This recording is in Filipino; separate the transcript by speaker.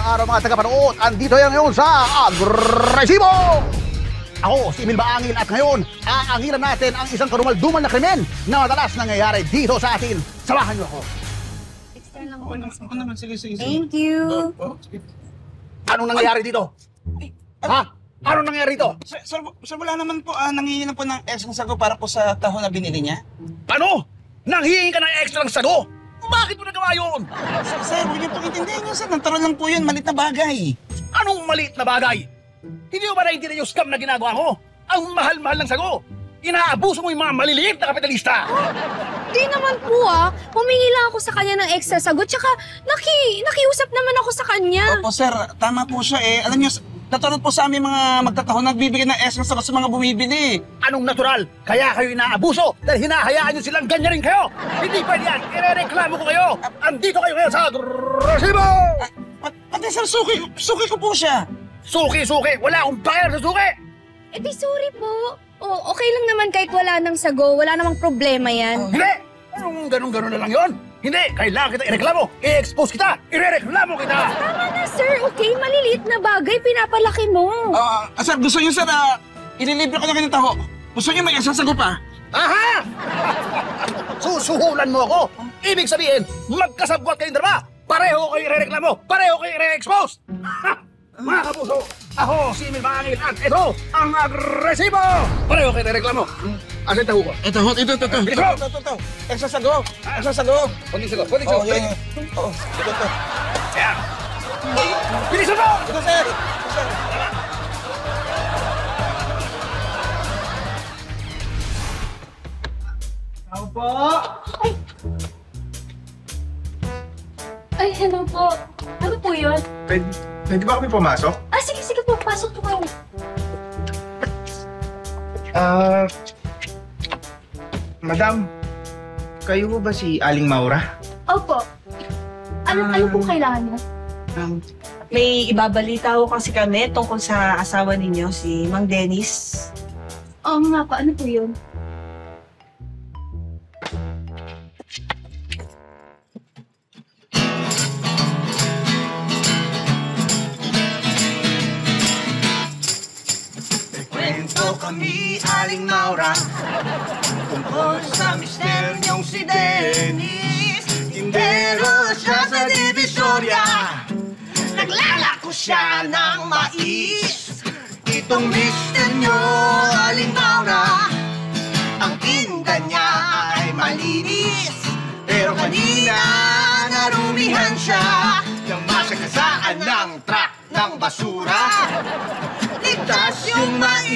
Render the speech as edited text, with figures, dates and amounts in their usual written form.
Speaker 1: araw mga tagapanood. Andito yan ngayon sa Agresibo! Ako, si Emil Baangil at ngayon, aangilan natin ang isang karumaldumal na krimen na madalas nangyayari dito sa atin. Samahan niyo ako.
Speaker 2: Extra lang po.
Speaker 3: Ako naman, sige.
Speaker 2: Thank you.
Speaker 1: Anong nangyayari dito? Ha? Anong nangyayari dito?
Speaker 3: Sir, wala naman po, nangihingi na po ng extra sago para po sa taho na binili niya.
Speaker 1: Ano? Nanghihingi ka ng extra ng sago? Bakit mo nagawa yun?
Speaker 3: Sir, huwag niyo pong intindihin yun, sir. Natural lang po yun, malit na bagay.
Speaker 1: Anong maliit na bagay? Hindi mo ba naiintindihan yung scam na ginagawa mo? Ang mahal-mahal ng sago. Inaabuso mo yung mga maliliit na kapitalista.
Speaker 2: Di naman po Humingi lang ako sa kanya ng extra sagot. Tsaka nakiusap naman ako sa kanya.
Speaker 3: Opo, sir. Tama po siya eh. Alam niyo, natural po sa aming mga magtataho nagbibigay ng extra sagot sa mga bumibili.
Speaker 1: Anong natural? Kaya kayo inaabuso dahil hinahayaan nyo silang ganyan rin kayo. Hindi pwede yan. Irereklamo ko kayo. Andito kayo ngayon sa Agresibo!
Speaker 3: Pati sir, suki ko po siya.
Speaker 1: Suki! Wala akong bayar sa suki!
Speaker 2: Eh di sorry po. Okay lang naman kahit wala ng sago. Wala namang problema yan.
Speaker 1: Hindi! Anong ganun-ganun na lang yon? Hindi! Kailangan kita ireklamo! I-expose kita! Irereklamo kita!
Speaker 2: Tama na sir. Okay, maliliit na bagay. Pinapalaki mo.
Speaker 3: Sir, gusto niyo sir, ililibre ko na kayo ng taho. Gusto niyo may extra sagot pa?
Speaker 1: Aha! Susuhulan mo ako! Ibig sabihin, magkasabwat kayong dalawa! Pareho kayo irereklamo! Pareho kayo i-expose! Mga kapuso, ako si Emil Baangil at ito ang Agresibo! Pareho kayo irereklamo! Asan taho ko?
Speaker 3: Ito.
Speaker 1: Bilis mo!
Speaker 3: Ito. Extra sagot. Extra sagot.
Speaker 1: Kunting sagot! Yan! Bilisan mo!
Speaker 3: Ito, sir. Ako po.
Speaker 2: Ay, hello po. Ano po yun?
Speaker 4: Pwede ba kami pumasok?
Speaker 2: Sige po. Pasok po kayo.
Speaker 4: Madam, kayo ba si Aling Maura?
Speaker 2: Opo. Ano pong kailangan mo?
Speaker 5: May ibabalita ko kasi kami tungkol sa asawa ninyo, si Mang Dennis.
Speaker 2: Oo nga po. Ano po yun?
Speaker 6: Kwento kami, Aling Maura, tungkol sa misteryong si Dennis. Tindero siya sa Divisoria, naglalako siya ng mais. Itong mister nyo, Aling Maura, ang tinda niya ay malinis. Pero kanina narumihan siya ng masagasaan ng truck ng basura. Ligtas yung mais